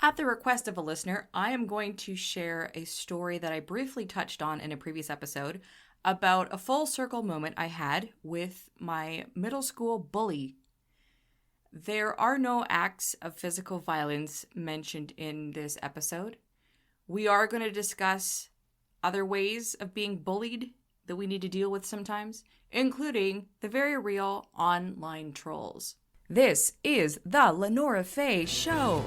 At the request of a listener, I am going to share a story that I briefly touched on in a previous episode about a full circle moment I had with my middle school bully. There are no acts of physical violence mentioned in this episode. We are going to discuss other ways of being bullied that we need to deal with sometimes, including the very real online trolls. This is the LeNora Faye Show.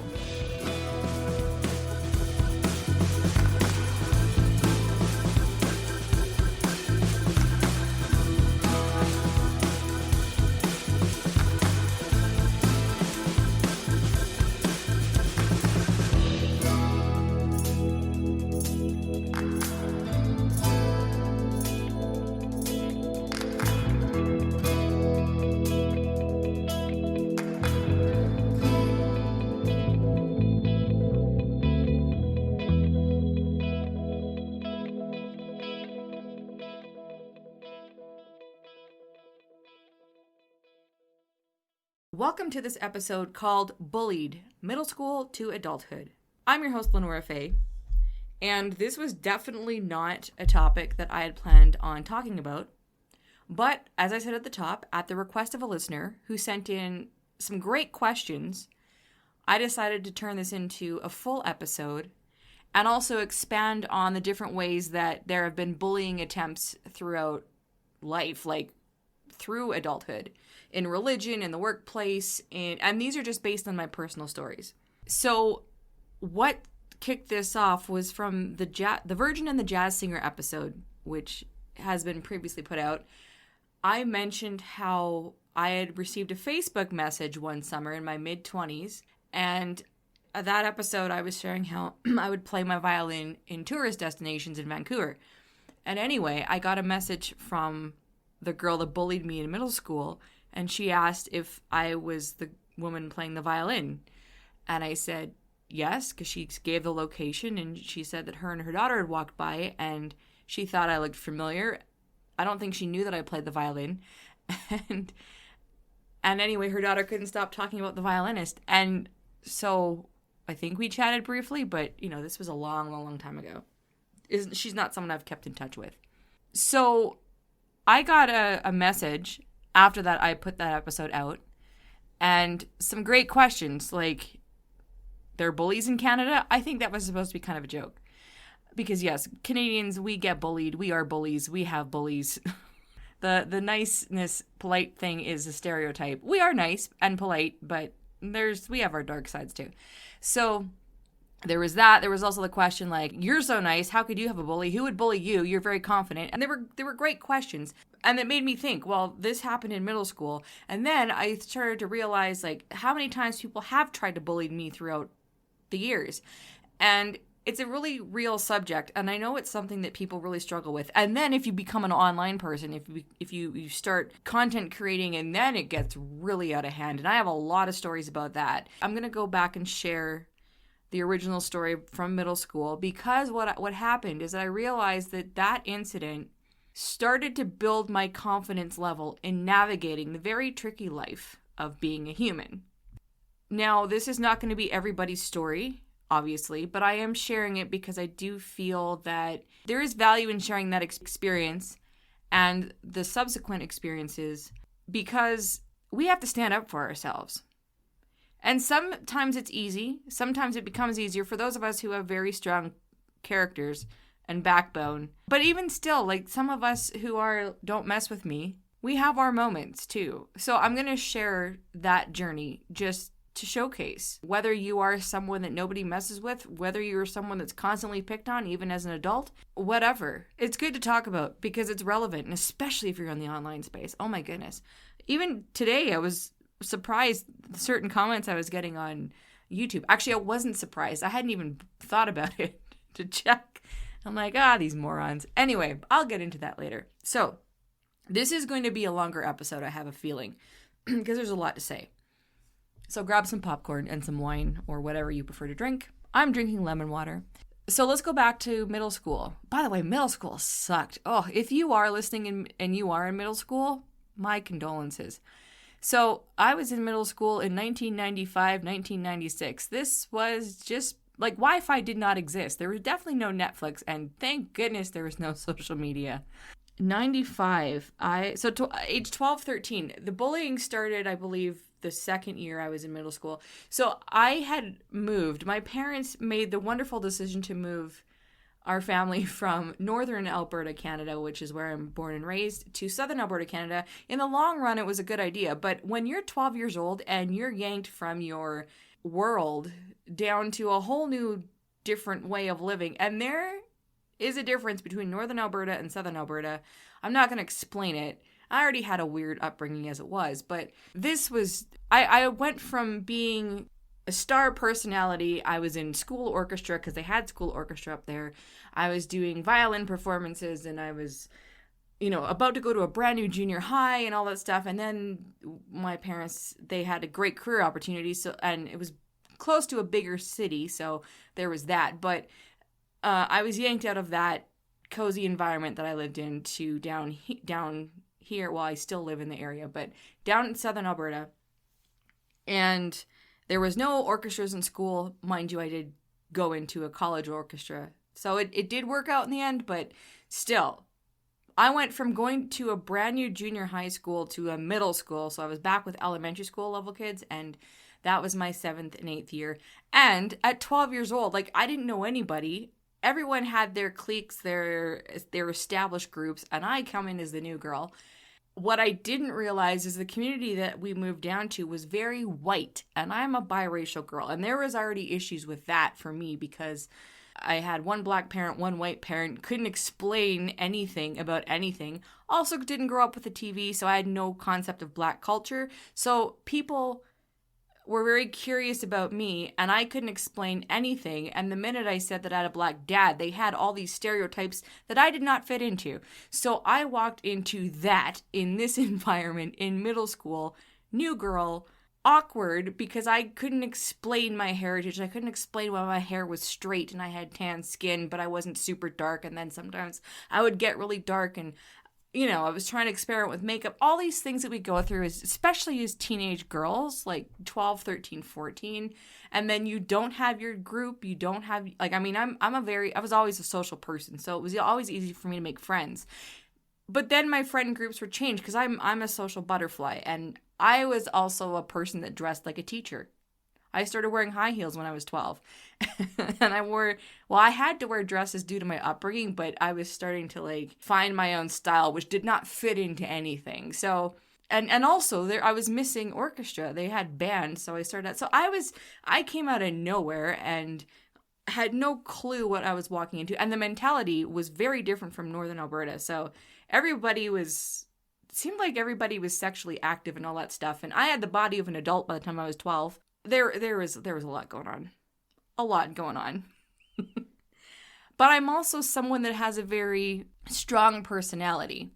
Welcome to this episode called Bullied, Middle School to Adulthood. I'm your host, LeNora Faye, and this was definitely not a topic that I had planned on talking about. But, as I said at the top, at the request of a listener who sent in some great questions, I decided to turn this into a full episode and also expand on the different ways that there have been bullying attempts throughout life, like through adulthood, in religion, in the workplace, and these are just based on my personal stories. So what kicked this off was from the Virgin and the Jazz Singer episode, which has been previously put out. I mentioned how I had received a Facebook message one summer in my mid-20s, and at that episode I was sharing how I would play my violin in tourist destinations in Vancouver. And anyway, I got a message from the girl that bullied me in middle school, and she asked if I was the woman playing the violin. And I said yes, because she gave the location, and she said that her and her daughter had walked by, and she thought I looked familiar. I don't think she knew that I played the violin. And anyway, her daughter couldn't stop talking about the violinist. And so I think we chatted briefly, but, this was a long, long, long time ago. She's not someone I've kept in touch with. So I got a message after that I put that episode out, and some great questions, like, there are bullies in Canada? I think that was supposed to be kind of a joke. Because yes, Canadians, we get bullied, we are bullies, we have bullies. The niceness, polite thing is a stereotype. We are nice and polite, but we have our dark sides too. So there was that. There was also the question like, you're so nice, how could you have a bully? Who would bully you? You're very confident. And they were great questions. And it made me think, well, this happened in middle school. And then I started to realize like how many times people have tried to bully me throughout the years. And it's a really real subject. And I know it's something that people really struggle with. And then if you become an online person, if you start content creating, and then it gets really out of hand. And I have a lot of stories about that. I'm going to go back and share the original story from middle school, because what happened is that I realized that incident started to build my confidence level in navigating the very tricky life of being a human. Now, this is not going to be everybody's story, obviously, but I am sharing it because I do feel that there is value in sharing that experience and the subsequent experiences, because we have to stand up for ourselves. And sometimes it's easy. Sometimes it becomes easier for those of us who have very strong characters and backbone. But even still, like some of us who don't mess with me, we have our moments too. So I'm going to share that journey just to showcase whether you are someone that nobody messes with, whether you're someone that's constantly picked on, even as an adult, whatever. It's good to talk about because it's relevant, and especially if you're in the online space. Oh my goodness. Even today, I was surprised certain comments I was getting on YouTube. Actually, I wasn't surprised. I hadn't even thought about it to check. I'm like, these morons. Anyway, I'll get into that later. So, this is going to be a longer episode, I have a feeling, because there's a lot to say. So grab some popcorn and some wine or whatever you prefer to drink. I'm drinking lemon water. So let's go back to middle school. By the way, middle school sucked. Oh, if you are listening and you are in middle school, my condolences. So I was in middle school in 1995, 1996. This was just like Wi-Fi did not exist. There was definitely no Netflix, and thank goodness there was no social media. 95. Age 12, 13. The bullying started, I believe, the second year I was in middle school. So I had moved. My parents made the wonderful decision to move our family from northern Alberta, Canada, which is where I'm born and raised, to southern Alberta, Canada. In the long run, it was a good idea. But when you're 12 years old and you're yanked from your world down to a whole new different way of living, and there is a difference between northern Alberta and southern Alberta. I'm not going to explain it. I already had a weird upbringing as it was, but this was, I went from being a star personality. I was in school orchestra because they had school orchestra up there. I was doing violin performances, and I was, about to go to a brand new junior high and all that stuff. And then my parents, they had a great career opportunity. And it was close to a bigger city. So there was that. But I was yanked out of that cozy environment that I lived in to down here. Well, I still live in the area, but down in southern Alberta. And there was no orchestras in school. Mind you, I did go into a college orchestra. So it did work out in the end, but still. I went from going to a brand new junior high school to a middle school. So I was back with elementary school level kids, and that was my 7th and 8th year. And at 12 years old, I didn't know anybody. Everyone had their cliques, their established groups, and I come in as the new girl. What I didn't realize is the community that we moved down to was very white, and I'm a biracial girl, and there was already issues with that for me because I had one black parent, one white parent, couldn't explain anything about anything, also didn't grow up with a TV, so I had no concept of black culture, so people were very curious about me, and I couldn't explain anything. And the minute I said that I had a black dad, they had all these stereotypes that I did not fit into. So I walked into that in this environment in middle school, new girl, awkward, because I couldn't explain my heritage. I couldn't explain why my hair was straight and I had tan skin, but I wasn't super dark. And then sometimes I would get really dark, and I was trying to experiment with makeup, all these things that we go through, especially as teenage girls, like 12, 13, 14. And then you don't have your group. You don't have, I was always a social person. So it was always easy for me to make friends. But then my friend groups were changed because I'm a social butterfly. And I was also a person that dressed like a teacher. I started wearing high heels when I was 12. And I had to wear dresses due to my upbringing, but I was starting to find my own style, which did not fit into anything. So, and also I was missing orchestra. They had band, so I started that. So I came out of nowhere and had no clue what I was walking into. And the mentality was very different from Northern Alberta. So seemed like everybody was sexually active and all that stuff. And I had the body of an adult by the time I was 12. There was a lot going on. A lot going on. But I'm also someone that has a very strong personality.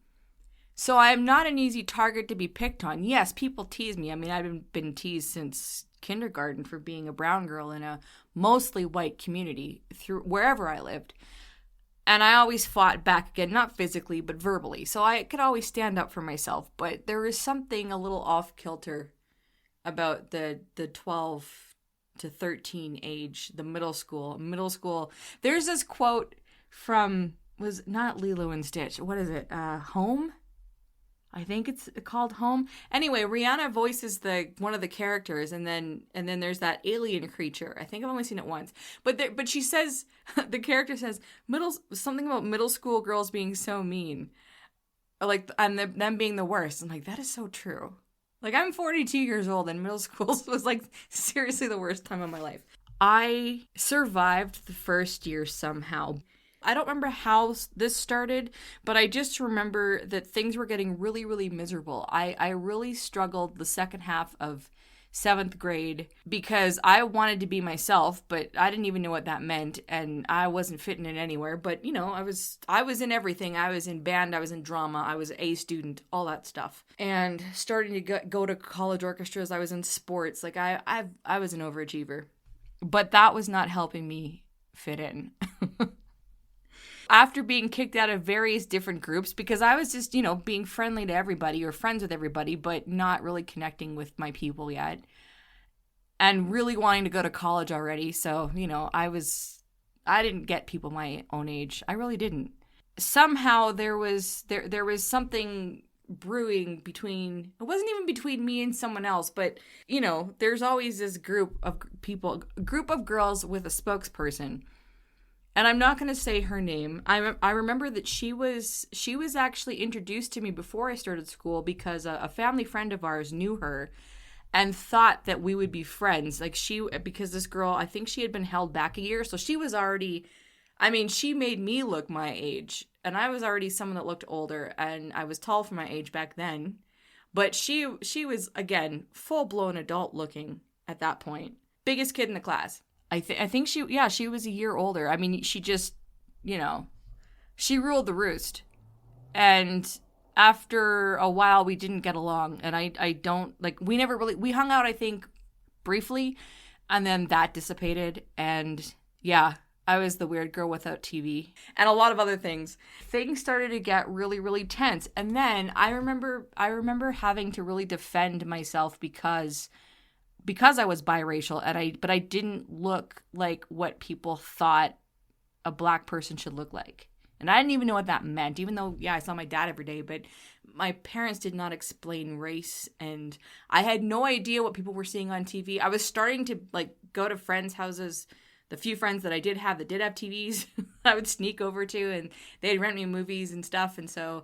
So I am not an easy target to be picked on. Yes, people tease me. I mean, I've been teased since kindergarten for being a brown girl in a mostly white community through wherever I lived. And I always fought back again, not physically, but verbally. So I could always stand up for myself. But there was something a little off-kilter about the 12 to 13 age, the middle school. There's this quote from, was not Lilo and Stitch. What is it? Home? I think it's called Home. Anyway, Rihanna voices one of the characters, and then there's that alien creature. I think I've only seen it once. But she says, the character says something about middle school girls being so mean. And them being the worst. I'm like, that is so true. I'm 42 years old, and middle school was seriously the worst time of my life. I survived the first year somehow. I don't remember how this started, but I just remember that things were getting really, really miserable. I really struggled the second half of 7th grade because I wanted to be myself, but I didn't even know what that meant, and I wasn't fitting in anywhere. But I was in everything. I was in band, I was in drama, I was an A student, all that stuff, and starting to go to college orchestras. I was in sports. I was an overachiever, but that was not helping me fit in. After being kicked out of various different groups because I was just, being friendly to everybody or friends with everybody, but not really connecting with my people yet. And really wanting to go to college already. So, I didn't get people my own age. I really didn't. Somehow there was something brewing between, it wasn't even between me and someone else, but there's always this group of people, a group of girls with a spokesperson, and I'm not going to say her name. I remember that she was actually introduced to me before I started school because a family friend of ours knew her and thought that we would be friends. Because this girl, I think she had been held back a year, so she was already, she made me look my age. And I was already someone that looked older, and I was tall for my age back then. But she was, again, full-blown adult looking at that point. Biggest kid in the class. I think she was a year older. She just, she ruled the roost. And after a while, we didn't get along. And I don't, we hung out, I think, briefly. And then that dissipated. And, yeah, I was the weird girl without TV and a lot of other things. Things started to get really, really tense. And then I remember having to really defend myself because I was biracial but I didn't look like what people thought a black person should look like. And I didn't even know what that meant, even though, I saw my dad every day, but my parents did not explain race, and I had no idea what people were seeing on TV. I was starting to go to friends' houses. The few friends that I did have that did have TVs, I would sneak over to, and they'd rent me movies and stuff. And so,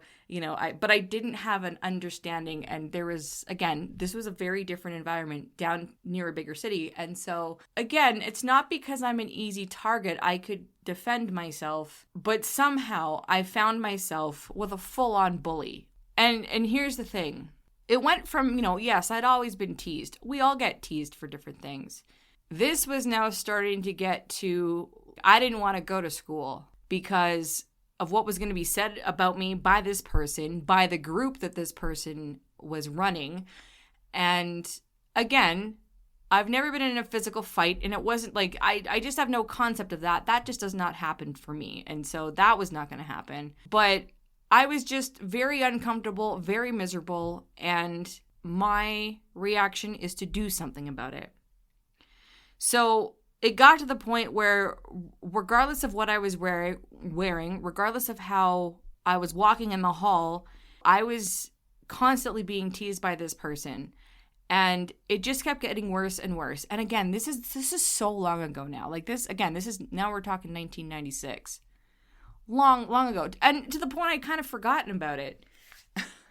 but I didn't have an understanding. And there was, again, this was a very different environment down near a bigger city. And so, again, it's not because I'm an easy target. I could defend myself, but somehow I found myself with a full-on bully. And here's the thing. It went from, yes, I'd always been teased. We all get teased for different things. This was now starting to get to, I didn't want to go to school because of what was going to be said about me by this person, by the group that this person was running. And again, I've never been in a physical fight, and it wasn't I just have no concept of that. That just does not happen for me. And so that was not going to happen. But I was just very uncomfortable, very miserable, and my reaction is to do something about it. So it got to the point where, regardless of what I was wearing, regardless of how I was walking in the hall, I was constantly being teased by this person. And it just kept getting worse and worse. And again, this is so long ago now. Now we're talking 1996. Long ago. And to the point I kind of forgotten about it.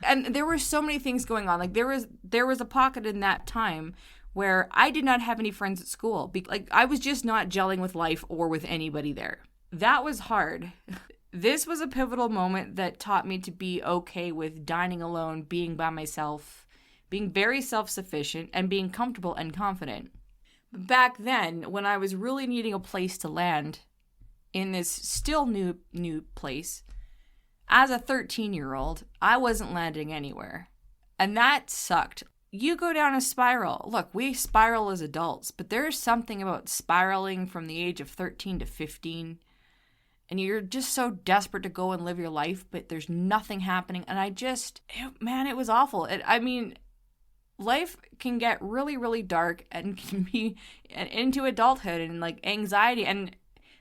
And there were so many things going on. There was a pocket in that time where I did not have any friends at school. I was just not gelling with life or with anybody there. That was hard. This was a pivotal moment that taught me to be okay with dining alone, being by myself, being very self-sufficient, and being comfortable and confident. But back then, when I was really needing a place to land in this still new place, as a 13-year-old, I wasn't landing anywhere. And that sucked. You go down a spiral. Look, we spiral as adults, but there's something about spiraling from the age of 13 to 15, and you're just so desperate to go and live your life, but there's nothing happening. And it was awful. Life can get really, really dark and can be into adulthood and anxiety. And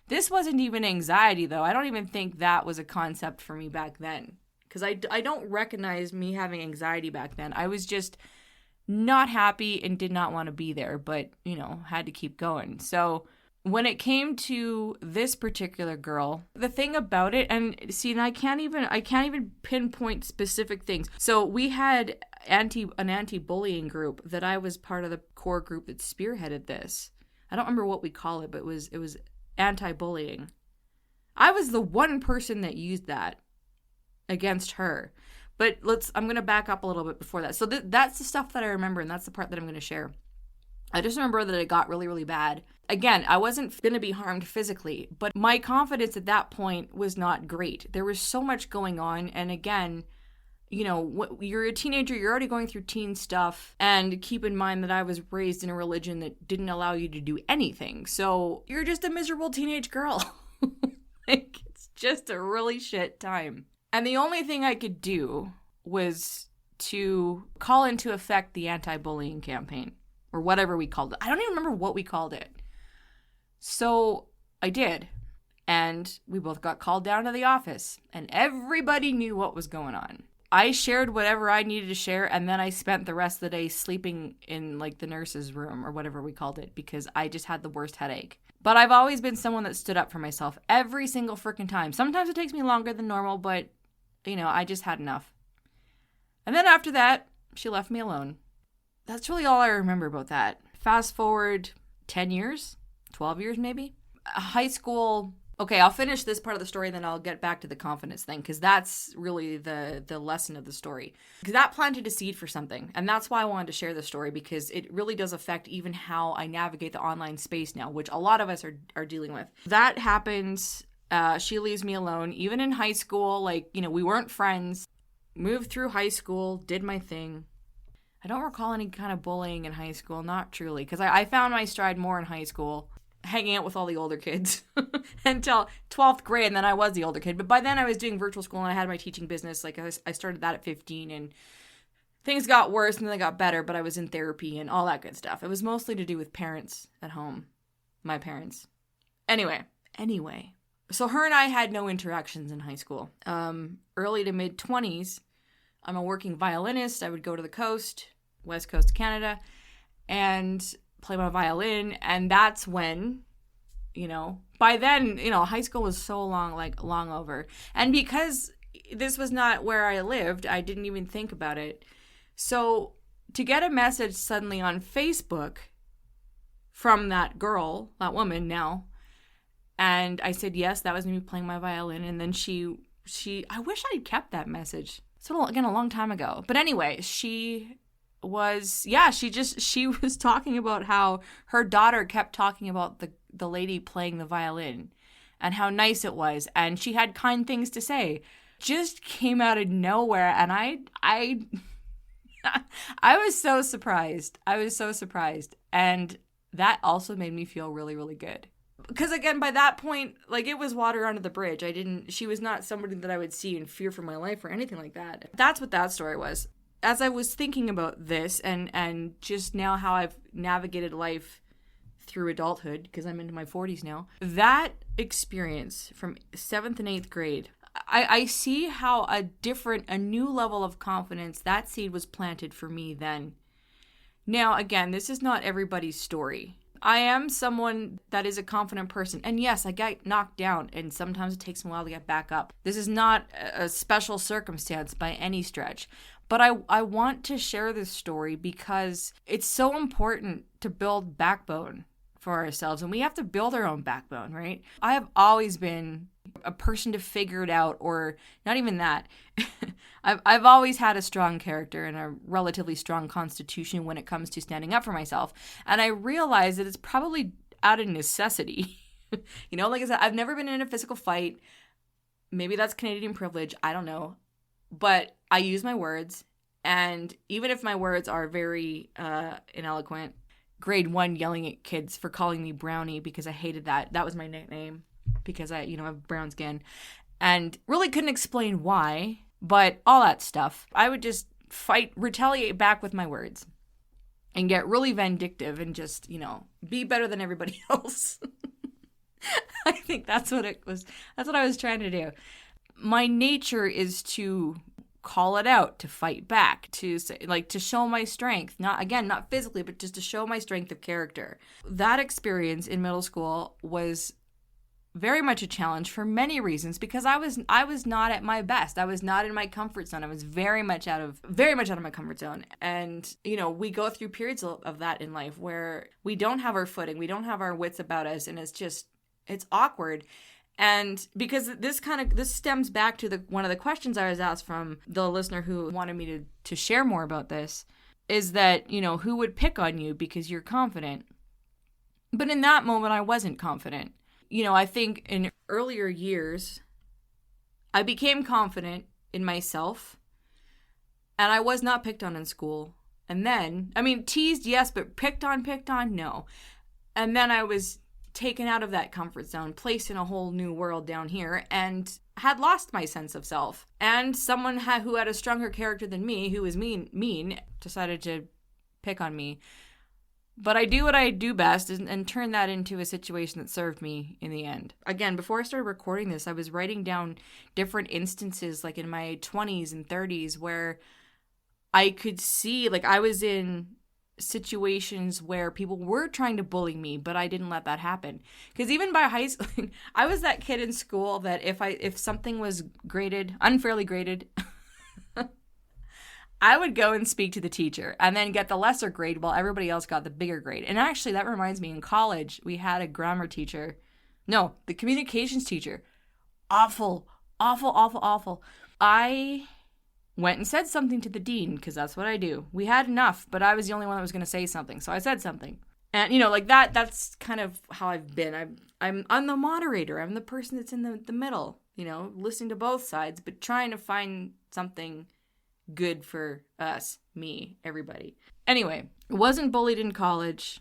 this wasn't even anxiety, though. I don't even think that was a concept for me back then, because I don't recognize me having anxiety back then. I was just not happy and did not want to be there, but, had to keep going. So when it came to this particular girl, the thing about it, and I can't even pinpoint specific things. So we had an anti-bullying group that I was part of the core group that spearheaded this. I don't remember what we call it, but it was anti-bullying. I was the one person that used that against her. But I'm going to back up a little bit before that. So that's the stuff that I remember, and that's the part that I'm going to share. I just remember that it got really, really bad. Again, I wasn't going to be harmed physically, but my confidence at that point was not great. There was so much going on, and again, you're a teenager, you're already going through teen stuff, and keep in mind that I was raised in a religion that didn't allow you to do anything. So you're just a miserable teenage girl. just a really shit time. And the only thing I could do was to call into effect the anti-bullying campaign, or whatever we called it. I don't even remember what we called it. So I did. And we both got called down to the office. And everybody knew what was going on. I shared whatever I needed to share, and then I spent the rest of the day sleeping in, like, the nurse's room, or whatever we called it, because I just had the worst headache. But I've always been someone that stood up for myself every single freaking time. Sometimes it takes me longer than normal, but, you know, I just had enough. And then after that, she left me alone. That's really all I remember about that. Fast forward 10 years, 12 years maybe. High school. Okay, I'll finish this part of the story, then I'll get back to the confidence thing, because that's really the lesson of the story. Because that planted a seed for something, and that's why I wanted to share this story, because it really does affect even how I navigate the online space now, which a lot of us are dealing with. That happens. She leaves me alone. Even in high school, like, you know, we weren't friends. Moved through high school, did my thing. I don't recall any kind of bullying in high school, not truly, because I found my stride more in high school, hanging out with all the older kids until 12th grade, and then I was the older kid. But by then I was doing virtual school, and I had my teaching business. Like, I started that at 15, and things got worse, and then they got better, but I was in therapy and all that good stuff. It was mostly to do with parents at home, my parents. Anyway. So her and I had no interactions in high school. Early to mid-20s, I'm a working violinist. I would go to the coast, west coast of Canada, and play my violin. And that's when, you know, by then, you know, high school was so long over. And because this was not where I lived, I didn't even think about it. So to get a message suddenly on Facebook from that girl, that woman now, and I said, yes, that was me playing my violin. And then she I wish I'd kept that message. So again, a long time ago. But anyway, she was talking about how her daughter kept talking about the lady playing the violin and how nice it was. And she had kind things to say. Just came out of nowhere. And I was so surprised. And that also made me feel really, really good. Because again, by that point, like, it was water under the bridge. She was not somebody that I would see and fear for my life or anything like that. That's what that story was. As I was thinking about this and just now how I've navigated life through adulthood, because I'm into my 40s now, that experience from 7th and 8th grade, I see how a new level of confidence, that seed was planted for me then. Now, again, this is not everybody's story. I am someone that is a confident person. And yes, I get knocked down, and sometimes it takes me a while to get back up. This is not a special circumstance by any stretch. But I want to share this story because it's so important to build backbone for ourselves. And we have to build our own backbone, right? I have always been a person to figure it out, or not even that. I've always had a strong character and a relatively strong constitution when it comes to standing up for myself. And I realize that it's probably out of necessity. You know, like I said, I've never been in a physical fight. Maybe that's Canadian privilege. I don't know. But I use my words. And even if my words are very ineloquent, grade 1 yelling at kids for calling me Brownie because I hated that. That was my nickname because I have brown skin. And really couldn't explain why. But all that stuff, I would just retaliate back with my words and get really vindictive and just, be better than everybody else. I think that's what it was. That's what I was trying to do. My nature is to call it out, to fight back, to say, to show my strength. Not physically, but just to show my strength of character. That experience in middle school was very much a challenge for many reasons because I was not at my best. I was not in my comfort zone. I was very much out of my comfort zone. And, we go through periods of that in life where we don't have our footing, we don't have our wits about us, and it's awkward. And because this stems back to one of the questions I was asked from the listener who wanted me to share more about this, is that, who would pick on you because you're confident? But in that moment, I wasn't confident. I think in earlier years, I became confident in myself, and I was not picked on in school. And then, teased, yes, but picked on, no. And then I was taken out of that comfort zone, placed in a whole new world down here, and had lost my sense of self. And someone who had a stronger character than me, who was mean, decided to pick on me. But I do what I do best and turn that into a situation that served me in the end. Again, before I started recording this, I was writing down different instances, like in my 20s and 30s, where I could see, like, I was in situations where people were trying to bully me, but I didn't let that happen. Because even by high school, I was that kid in school that if something was unfairly graded, I would go and speak to the teacher and then get the lesser grade while everybody else got the bigger grade. And actually, that reminds me, in college, we had a grammar teacher. No, the communications teacher. Awful, awful, awful, awful. I went and said something to the dean, because that's what I do. We had enough, but I was the only one that was going to say something. So I said something. And, like that's kind of how I've been. I'm the moderator. I'm the person that's in the middle, listening to both sides, but trying to find something good for us, me, everybody. Anyway, wasn't bullied in college.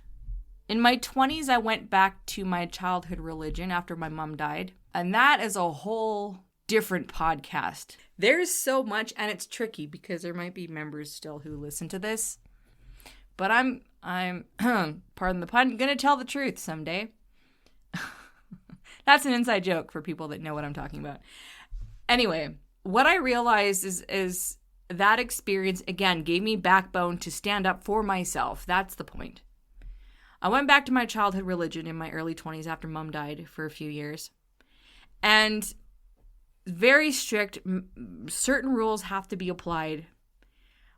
In my 20s, I went back to my childhood religion after my mom died. And that is a whole different podcast. There's so much, and it's tricky because there might be members still who listen to this. But I'm pardon the pun, gonna tell the truth someday. That's an inside joke for people that know what I'm talking about. Anyway, what I realized is that experience, again, gave me backbone to stand up for myself. That's the point. I went back to my childhood religion in my early 20s after mom died for a few years. And very strict, certain rules have to be applied.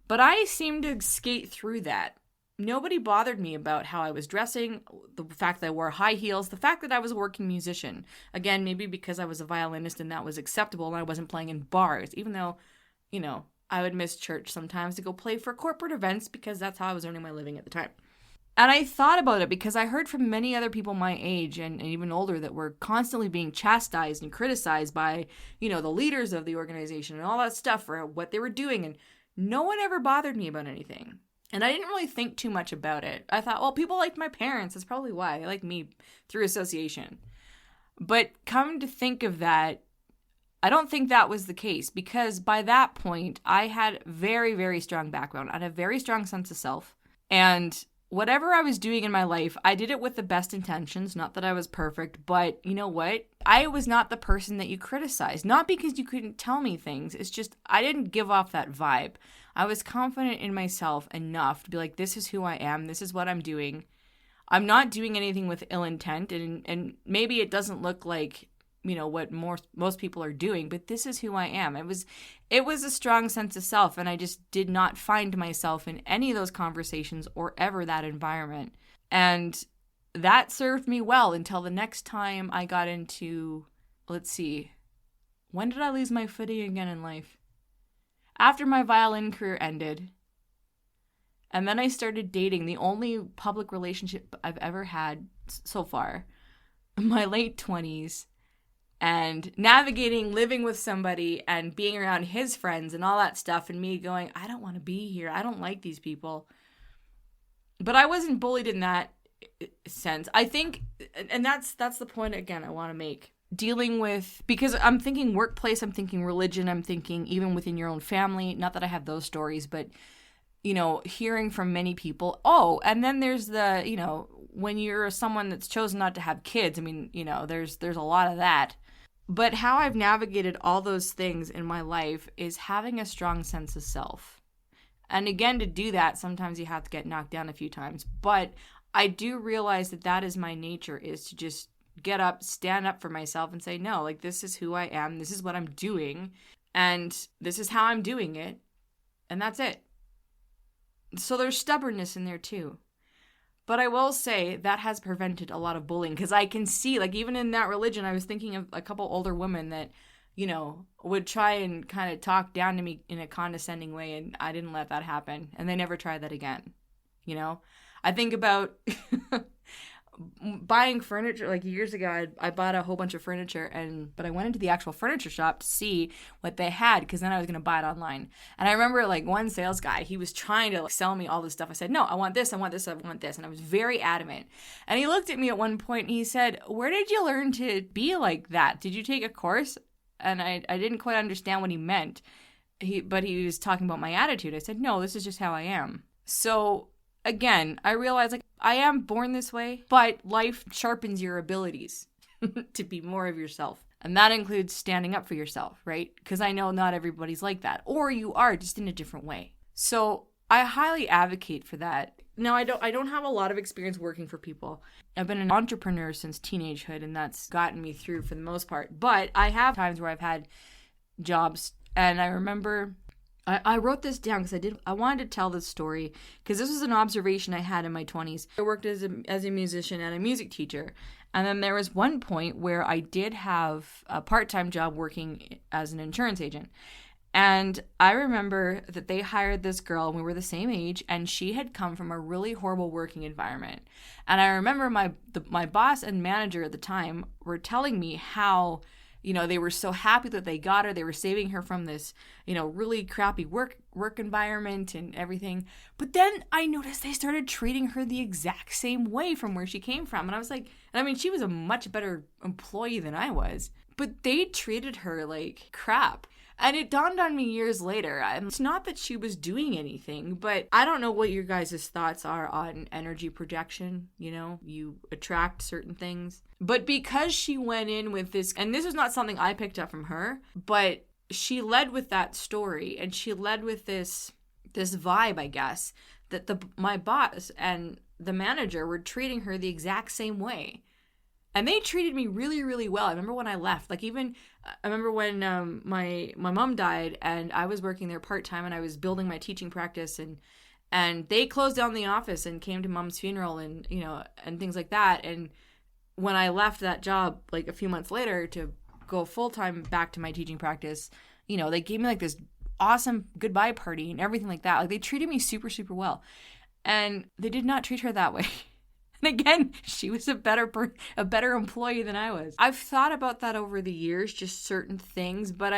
But I seemed to skate through that. Nobody bothered me about how I was dressing, the fact that I wore high heels, the fact that I was a working musician. Again, maybe because I was a violinist and that was acceptable and I wasn't playing in bars, even though, I would miss church sometimes to go play for corporate events because that's how I was earning my living at the time. And I thought about it because I heard from many other people my age and even older that were constantly being chastised and criticized by, the leaders of the organization and all that stuff for what they were doing. And no one ever bothered me about anything. And I didn't really think too much about it. I thought, well, people liked my parents. That's probably why. They like me through association. But come to think of that, I don't think that was the case, because by that point, I had very, very strong background. I had a very strong sense of self. And whatever I was doing in my life, I did it with the best intentions. Not that I was perfect, but you know what? I was not the person that you criticized. Not because you couldn't tell me things. It's just I didn't give off that vibe. I was confident in myself enough to be like, this is who I am. This is what I'm doing. I'm not doing anything with ill intent. And maybe it doesn't look like, what most people are doing, but this is who I am. It was a strong sense of self, and I just did not find myself in any of those conversations or ever that environment. And that served me well until the next time I got into, when did I lose my footing again in life? After my violin career ended. And then I started dating, the only public relationship I've ever had so far, in my late 20s. And navigating living with somebody and being around his friends and all that stuff, and me going, I don't want to be here. I don't like these people. But I wasn't bullied in that sense. I think, and that's the point, again, I want to make. Dealing with, because I'm thinking workplace, I'm thinking religion, I'm thinking even within your own family. Not that I have those stories, but, hearing from many people. Oh, and then there's the, when you're someone that's chosen not to have kids, there's a lot of that. But how I've navigated all those things in my life is having a strong sense of self. And again, to do that, sometimes you have to get knocked down a few times. But I do realize that is my nature, is to just get up, stand up for myself and say, no, this is who I am. This is what I'm doing. And this is how I'm doing it. And that's it. So there's stubbornness in there too. But I will say that has prevented a lot of bullying, because I can see, even in that religion, I was thinking of a couple older women that, would try and kind of talk down to me in a condescending way, and I didn't let that happen. And they never tried that again. I think about buying furniture. Like years ago, I bought a whole bunch of furniture, but I went into the actual furniture shop to see what they had, because then I was going to buy it online. And I remember like one sales guy, he was trying to like sell me all this stuff. I said, no, I want this, I want this, I want this. And I was very adamant. And he looked at me at one point and he said, where did you learn to be like that? Did you take a course? And I didn't quite understand what he meant. But he was talking about my attitude. I said, no, this is just how I am. So again, I realized like I am born this way, but life sharpens your abilities to be more of yourself. And that includes standing up for yourself, right? Because I know not everybody's like that. Or you are, just in a different way. So I highly advocate for that. Now, I don't have a lot of experience working for people. I've been an entrepreneur since teenagehood, and that's gotten me through for the most part. But I have times where I've had jobs, and I remember I wrote this down because I wanted to tell this story because this was an observation I had in my 20s. I worked as a musician and a music teacher. And then there was one point where I did have a part-time job working as an insurance agent. And I remember that they hired this girl, and we were the same age, and she had come from a really horrible working environment. And I remember my boss and manager at the time were telling me how, you know, they were so happy that they got her. They were saving her from this, you know, really crappy work environment and everything. But then I noticed they started treating her the exact same way from where she came from. And I was like, and I mean, she was a much better employee than I was, but they treated her like crap. And it dawned on me years later, it's not that she was doing anything, but I don't know what your guys' thoughts are on energy projection. You know, you attract certain things. But because she went in with this, and this is not something I picked up from her, but she led with that story, and she led with this vibe, I guess, that my boss and the manager were treating her the exact same way. And they treated me really, really well. I remember when I left, like even, I remember when my mom died and I was working there part-time and I was building my teaching practice, and they closed down the office and came to mom's funeral and, you know, and things like that. And when I left that job, like a few months later to go full-time back to my teaching practice, you know, they gave me like this awesome goodbye party and everything like that. Like they treated me super, super well. And they did not treat her that way. And again, she was a better employee than I was. I've thought about that over the years, just certain things, but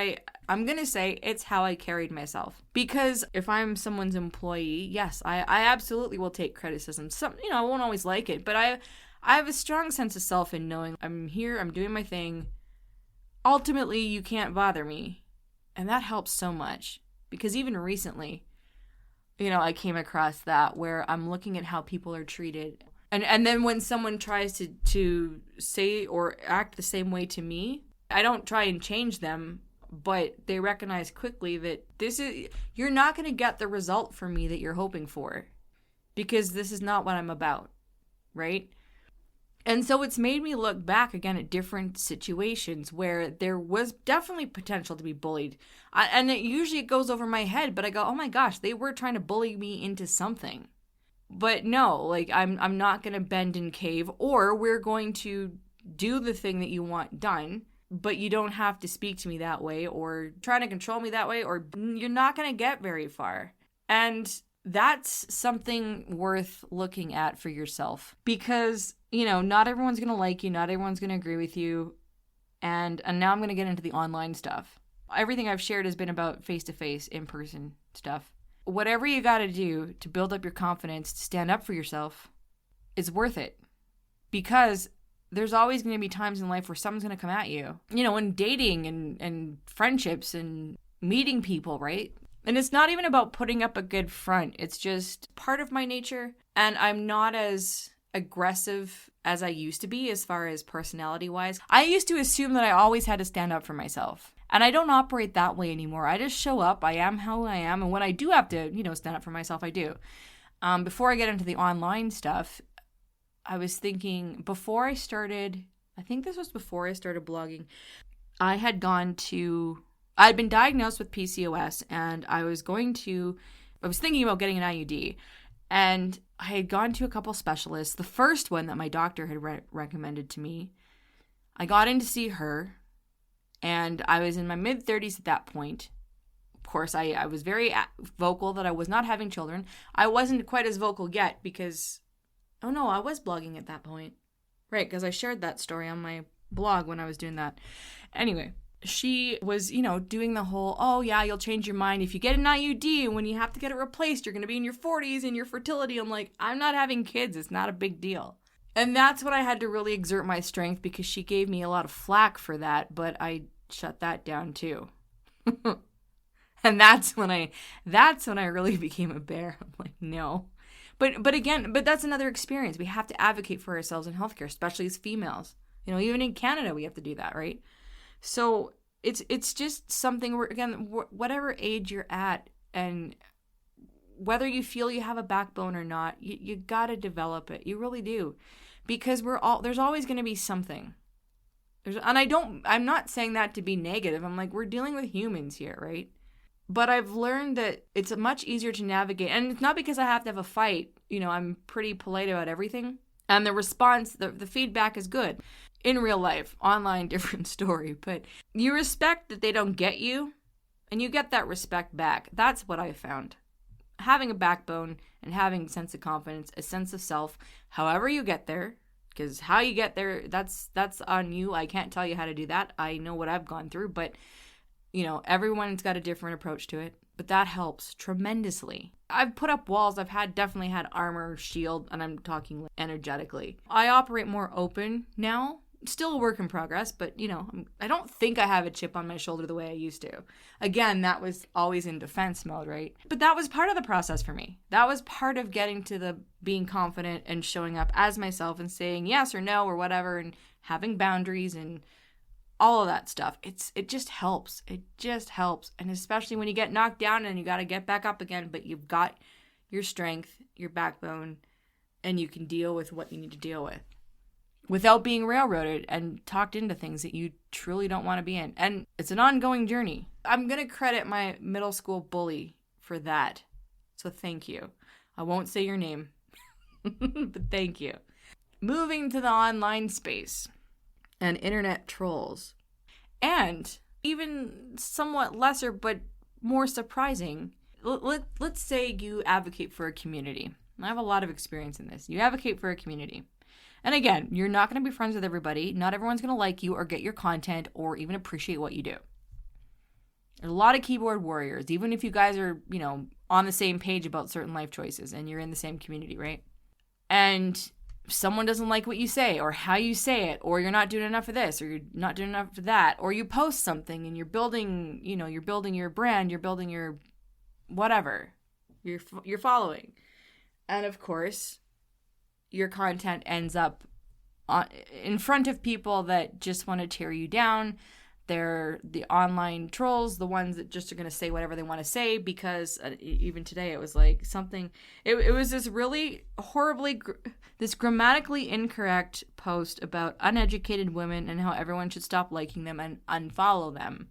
I'm going to say it's how I carried myself. Because if I'm someone's employee, yes, I absolutely will take criticism. Some, you know, I won't always like it, but I have a strong sense of self in knowing I'm here, I'm doing my thing. Ultimately, you can't bother me. And that helps so much. Because even recently, you know, I came across that where I'm looking at how people are treated. And then when someone tries to say or act the same way to me, I don't try and change them, but they recognize quickly that you're not going to get the result from me that you're hoping for, because this is not what I'm about, right? And so it's made me look back again at different situations where there was definitely potential to be bullied. And it goes over my head, but I go, oh my gosh, they were trying to bully me into something. But no, like I'm not going to bend and cave, or we're going to do the thing that you want done, but you don't have to speak to me that way or trying to control me that way, or you're not going to get very far. And that's something worth looking at for yourself, because, you know, not everyone's going to like you, not everyone's going to agree with you. And now I'm going to get into the online stuff. Everything I've shared has been about face-to-face, in-person stuff. Whatever you got to do to build up your confidence, to stand up for yourself, is worth it. Because there's always going to be times in life where someone's going to come at you. You know, in dating and friendships and meeting people, right? And it's not even about putting up a good front. It's just part of my nature. And I'm not as aggressive as I used to be as far as personality-wise. I used to assume that I always had to stand up for myself. And I don't operate that way anymore. I just show up. I am how I am. And when I do have to, you know, stand up for myself, I do. Before I get into the online stuff, I was thinking before I started, I think this was before I started blogging, I had been diagnosed with PCOS, and I was thinking about getting an IUD. And I had gone to a couple specialists. The first one that my doctor had recommended to me, I got in to see her. And I was in my mid-30s at that point. Of course, I was very vocal that I was not having children. I wasn't quite as vocal yet because, I was blogging at that point. Right, because I shared that story on my blog when I was doing that. Anyway, she was, doing the whole, oh yeah, you'll change your mind if you get an IUD, and when you have to get it replaced, you're going to be in your 40s and your fertility. I'm like, I'm not having kids. It's not a big deal. And that's when I had to really exert my strength, because she gave me a lot of flack for that, but I shut that down too. And that's when I really became a bear. I'm like, no. But again, that's another experience. We have to advocate for ourselves in healthcare, especially as females. Even in Canada, we have to do that, right? So it's just something where, again, whatever age you're at, and whether you feel you have a backbone or not, you got to develop it. You really do. Because there's always going to be something. I'm not saying that to be negative. I'm like, we're dealing with humans here, right? But I've learned that it's much easier to navigate. And it's not because I have to have a fight. I'm pretty polite about everything. And the response, the feedback is good. In real life, online, different story. But you respect that they don't get you, and you get that respect back. That's what I found. Having a backbone and having a sense of confidence, a sense of self, however you get there, because how you get there, that's on you. I can't tell you how to do that. I know what I've gone through, but everyone's got a different approach to it, but that helps tremendously. I've put up walls. I've definitely had armor, shield, and I'm talking energetically. I operate more open now. Still a work in progress, but I don't think I have a chip on my shoulder the way I used to. Again, that was always in defense mode, right? But that was part of the process for me. That was part of getting to the being confident and showing up as myself and saying yes or no or whatever, and having boundaries and all of that stuff. It just helps. It just helps. And especially when you get knocked down and you got to get back up again, but you've got your strength, your backbone, and you can deal with what you need to deal with without being railroaded and talked into things that you truly don't want to be in. And it's an ongoing journey. I'm going to credit my middle school bully for that. So thank you. I won't say your name, but thank you. Moving to the online space and internet trolls. And even somewhat lesser but more surprising, let's say you advocate for a community. I have a lot of experience in this. You advocate for a community. And again, you're not going to be friends with everybody. Not everyone's going to like you or get your content or even appreciate what you do. There's a lot of keyboard warriors, even if you guys are, on the same page about certain life choices and you're in the same community, right? And someone doesn't like what you say or how you say it, or you're not doing enough of this, or you're not doing enough of that, or you post something and you're building your brand, you're building your whatever, you're following. And of course, your content ends up in front of people that just want to tear you down. They're the online trolls, the ones that just are going to say whatever they want to say, because even today it was like something, it was this really horribly, this grammatically incorrect post about uneducated women and how everyone should stop liking them and unfollow them.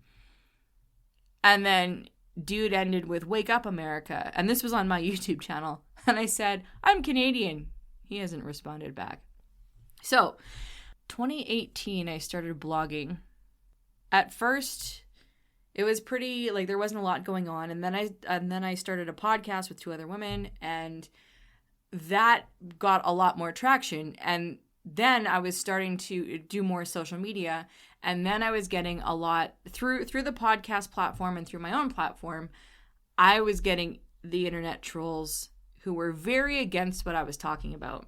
And then dude ended with "Wake up, America." And this was on my YouTube channel. And I said, "I'm Canadian." He hasn't responded back. So, 2018, I started blogging. At first, it was pretty, there wasn't a lot going on. And then I started a podcast with 2 other women, and that got a lot more traction. And then I was starting to do more social media. And then I was getting a lot through the podcast platform and through my own platform. I was getting the internet trolls who were very against what I was talking about.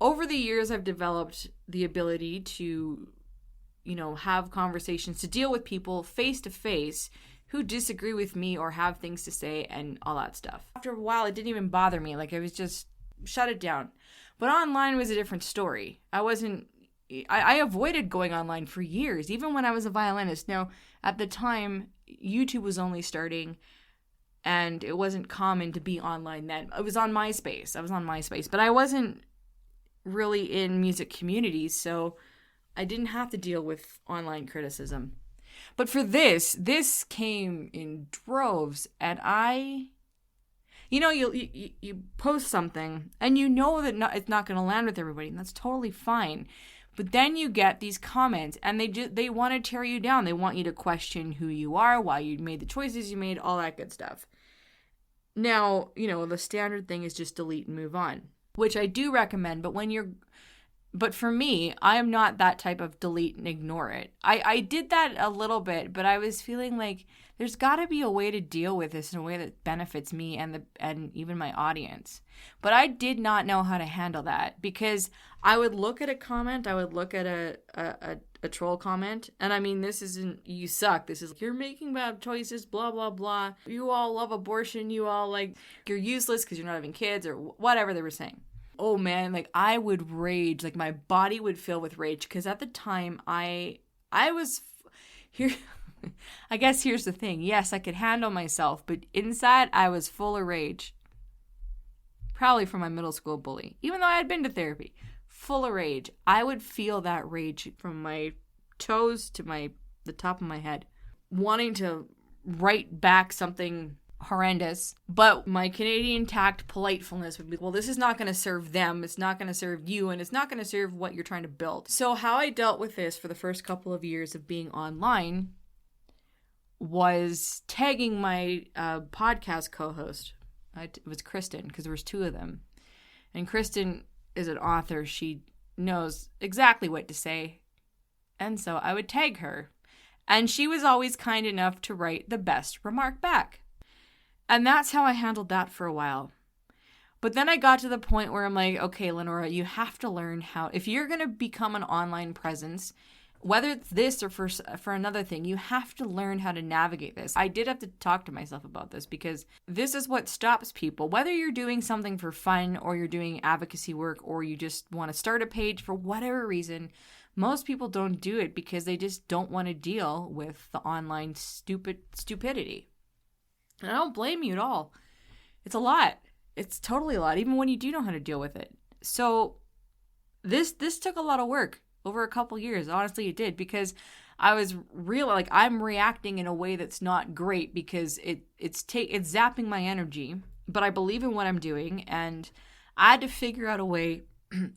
Over the years, I've developed the ability to, have conversations, to deal with people face to face who disagree with me or have things to say and all that stuff. After a while, it didn't even bother me. I was just shut it down. But online was a different story. I avoided going online for years, even when I was a violinist. Now, at the time, YouTube was only starting, and it wasn't common to be online then. I was on MySpace. But I wasn't really in music communities, so I didn't have to deal with online criticism. But for this came in droves, and you post something, and that it's not going to land with everybody, and that's totally fine. But then you get these comments, and they want to tear you down. They want you to question who you are, why you made the choices you made, all that good stuff. Now, the standard thing is just delete and move on, which I do recommend. But when you're But for me, I am not that type of delete and ignore it. I did that a little bit, but I was feeling like there's got to be a way to deal with this in a way that benefits me and even my audience. But I did not know how to handle that, because I would look at a comment, I would look at a troll comment, and I mean, this isn't "you suck," this is "you're making bad choices, blah blah blah, you all love abortion, you all like, you're useless because you're not having kids," or whatever they were saying. Oh man, like I would rage, like my body would fill with rage, because at the time I was here. I guess here's the thing. Yes, I could handle myself, but inside I was full of rage. Probably from my middle school bully, even though I had been to therapy. Full of rage. I would feel that rage from my toes to the top of my head, wanting to write back something horrendous, but my Canadian tact politefulness would be, well, this is not going to serve them, it's not going to serve you, and it's not going to serve what you're trying to build. So how I dealt with this for the first couple of years of being online was tagging my podcast co-host. It was Kristen, because there was two of them, and Kristen is an author. She knows exactly what to say, and so I would tag her, and she was always kind enough to write the best remark back. And that's how I handled that for a while. But then I got to the point where I'm like, okay, LeNora, you have to learn how, if you're going to become an online presence, whether it's this or for another thing, you have to learn how to navigate this. I did have to talk to myself about this, because this is what stops people. Whether you're doing something for fun, or you're doing advocacy work, or you just want to start a page for whatever reason, most people don't do it because they just don't want to deal with the online stupidity. And I don't blame you at all. It's a lot. It's totally a lot, even when you do know how to deal with it. So this took a lot of work over a couple years. Honestly, it did, because I was like I'm reacting in a way that's not great, because it's zapping my energy. But I believe in what I'm doing, and I had to figure out a way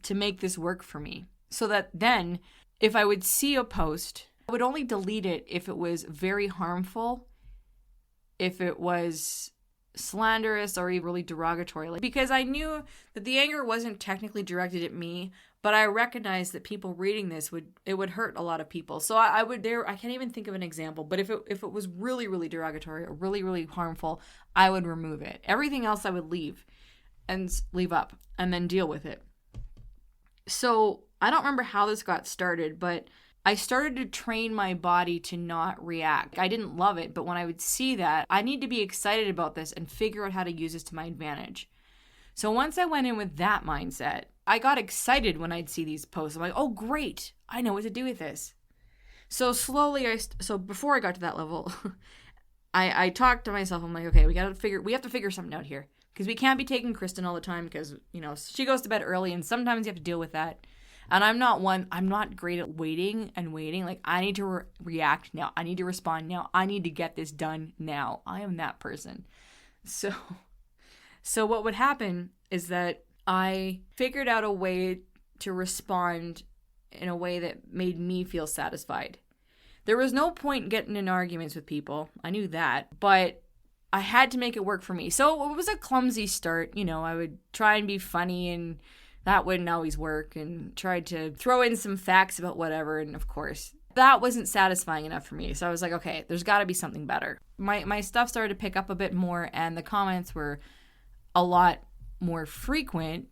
to make this work for me, so that then if I would see a post, I would only delete it if it was very harmful, if it was slanderous or even really derogatory, because I knew that the anger wasn't technically directed at me, but I recognized that people reading this would hurt a lot of people. So I can't even think of an example, but if it was really, really derogatory or really, really harmful, I would remove it. Everything else I would leave up and then deal with it. So I don't remember how this got started, but I started to train my body to not react. I didn't love it, but when I would see that, I need to be excited about this and figure out how to use this to my advantage. So once I went in with that mindset, I got excited when I'd see these posts. I'm like, oh, great, I know what to do with this. So slowly, before I got to that level, I talked to myself. I'm like, okay, we have to figure something out here, because we can't be taking Kristen all the time, because, she goes to bed early, and sometimes you have to deal with that. And I'm not great at waiting. Like, I need to react now. I need to respond now. I need to get this done now. I am that person. So what would happen is that I figured out a way to respond in a way that made me feel satisfied. There was no point getting in arguments with people. I knew that, but I had to make it work for me. So it was a clumsy start. I would try and be funny, and that wouldn't always work, and tried to throw in some facts about whatever, and of course, that wasn't satisfying enough for me. So I was like, okay, there's got to be something better. My stuff started to pick up a bit more, and the comments were a lot more frequent.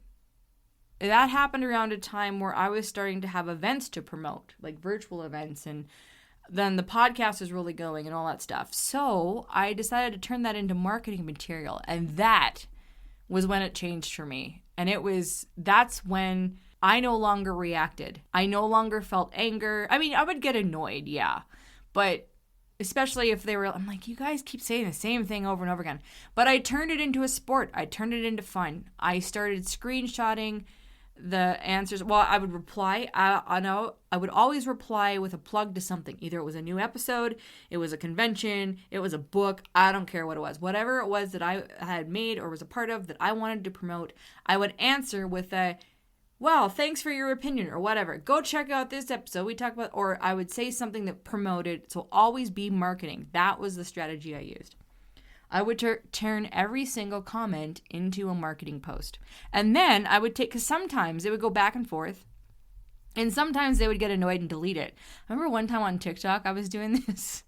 That happened around a time where I was starting to have events to promote, like virtual events, and then the podcast was really going and all that stuff. So I decided to turn that into marketing material, and that was when it changed for me. And that's when I no longer reacted. I no longer felt anger. I mean, I would get annoyed, yeah. But especially if I'm like, you guys keep saying the same thing over and over again. But I turned it into a sport. I turned it into fun. I started screenshotting the answers. Well, I would reply. I would always reply with a plug to something. Either it was a new episode, it was a convention, it was a book. I don't care what it was. Whatever it was that I had made or was a part of that I wanted to promote, I would answer with well, thanks for your opinion, or whatever. Go check out this episode we talked about, or I would say something that promoted. So always be marketing. That was the strategy I used. I would turn every single comment into a marketing post. And then I would because sometimes it would go back and forth. And sometimes they would get annoyed and delete it. I remember one time on TikTok I was doing this,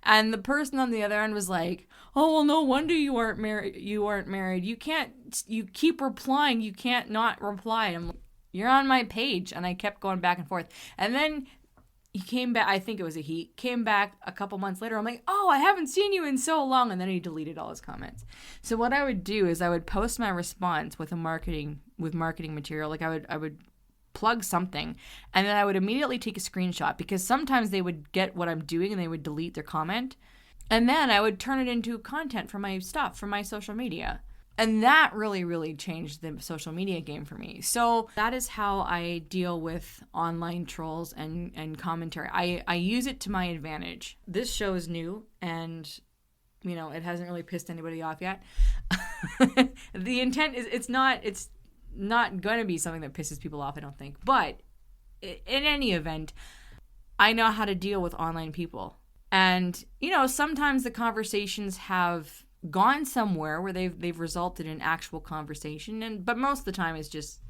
and the person on the other end was like, "Oh, well, no wonder you aren't married. You keep replying. You can't not reply." I'm like, "You're on my page." And I kept going back and forth. And then he came back. I think it was he came back a couple months later. I'm like, "Oh, I haven't seen you in so long." And then he deleted all his comments. So what I would do is I would post my response with marketing material. Like I would plug something, and then I would immediately take a screenshot, because sometimes they would get what I'm doing and they would delete their comment. And then I would turn it into content for my stuff, for my social media. And that really, really changed the social media game for me. So that is how I deal with online trolls and commentary. I use it to my advantage. This show is new, and it hasn't really pissed anybody off yet. The intent is it's not going to be something that pisses people off, I don't think. But in any event, I know how to deal with online people. And, sometimes the conversations have gone somewhere where they've resulted in actual conversation. But most of the time it's just,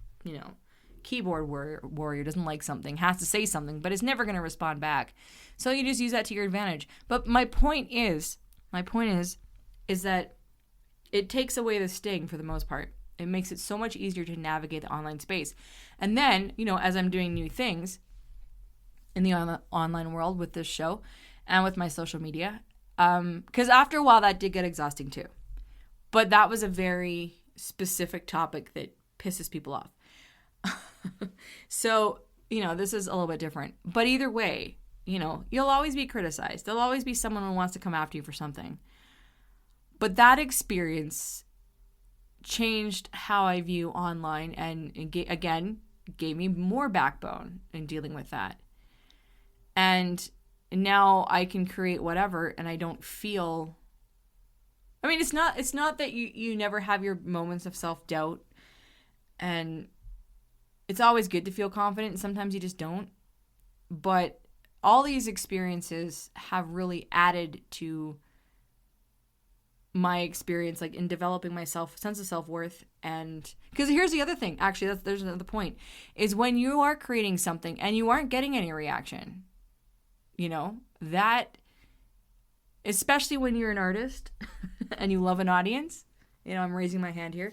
keyboard warrior doesn't like something, has to say something, but is never going to respond back. So you just use that to your advantage. But my point is that it takes away the sting for the most part. It makes it so much easier to navigate the online space. And then, as I'm doing new things in the online world with this show and with my social media, because after a while that did get exhausting too. But that was a very specific topic that pisses people off. So, this is a little bit different. But either way, you'll always be criticized. There'll always be someone who wants to come after you for something. But that experience changed how I view online, and again, gave me more backbone in dealing with that. And now I can create whatever, and I don't feel, it's not that you never have your moments of self-doubt, and it's always good to feel confident, and sometimes you just don't. But all these experiences have really added to my experience, like in developing my sense of self-worth. And because here's the other thing, actually, there's another point, is when you are creating something and you aren't getting any reaction, that, especially when you're an artist and you love an audience, I'm raising my hand here,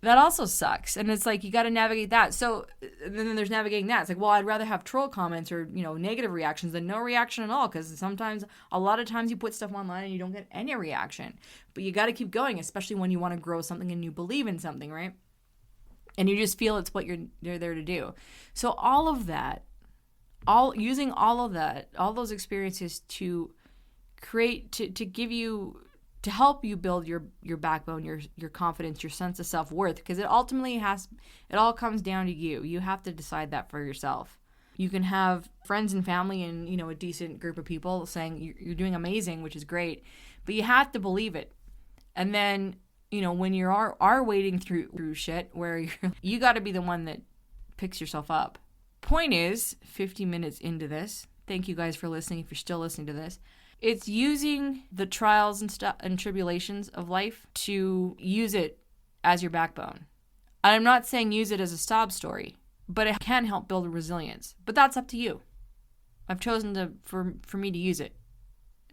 that also sucks. And it's like, you got to navigate that. So then there's navigating that. It's like, well, I'd rather have troll comments or, negative reactions than no reaction at all. Because a lot of times you put stuff online and you don't get any reaction. But you got to keep going, especially when you want to grow something and you believe in something, right? And you just feel it's what you're there to do. So all of that, using all those experiences to create, to give you, to help you build your backbone, your confidence, your sense of self-worth, because it ultimately it all comes down to you. You have to decide that for yourself. You can have friends and family and, a decent group of people saying you're doing amazing, which is great, but you have to believe it. And then, when you are wading through shit where you got to be the one that picks yourself up. Point is, 50 minutes into this, thank you guys for listening if you're still listening to this. It's using the trials and tribulations of life to use it as your backbone. And I'm not saying use it as a sob story, but it can help build resilience. But that's up to you. I've chosen for me to use it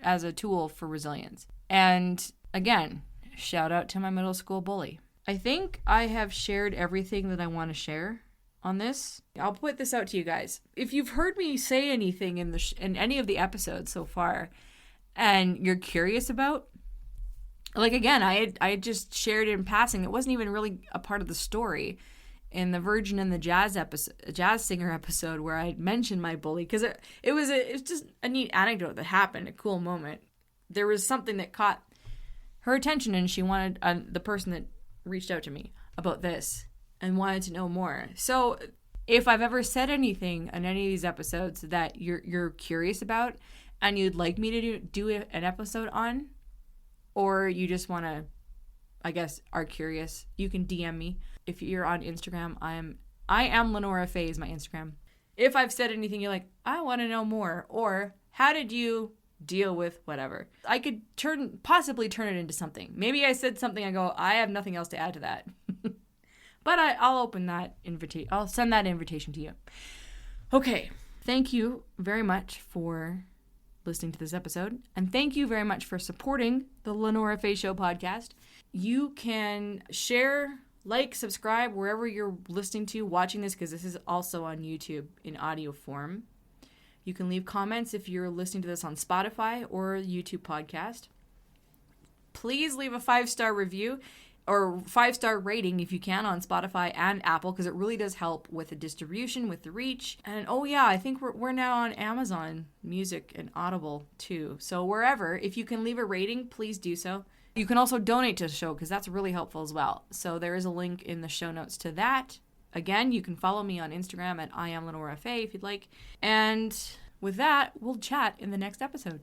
as a tool for resilience. And again, shout out to my middle school bully. I think I have shared everything that I want to share on this. I'll put this out to you guys. If you've heard me say anything in any of the episodes so far, and you're curious about, like, again, I had just shared it in passing. It wasn't even really a part of the story in the Virgin and the Jazz singer episode where I mentioned my bully, because it was just a neat anecdote that happened, a cool moment. There was something that caught her attention, and she wanted the person that reached out to me about this and wanted to know more. So if I've ever said anything in any of these episodes that you're curious about and you'd like me to do an episode on, or you just want to, I guess, are curious, you can DM me. If you're on Instagram, I am LeNora Faye is my Instagram. If I've said anything you're like, I want to know more, or how did you deal with whatever, I could possibly turn it into something. Maybe I said something, I go, I have nothing else to add to that. But I'll open that invitation. I'll send that invitation to you. Okay. Thank you very much for listening to this episode. And thank you very much for supporting the LeNora Faye Show podcast. You can share, like, subscribe wherever you're listening to, watching this, because this is also on YouTube in audio form. You can leave comments if you're listening to this on Spotify or YouTube podcast. Please leave a 5-star review or 5-star rating if you can on Spotify and Apple, because it really does help with the distribution, with the reach. And oh yeah, I think we're now on Amazon Music and Audible too. So wherever, if you can leave a rating, please do so. You can also donate to the show, because that's really helpful as well. So there is a link in the show notes to that. Again, you can follow me on Instagram at IamLenoraFaye if you'd like. And with that, we'll chat in the next episode.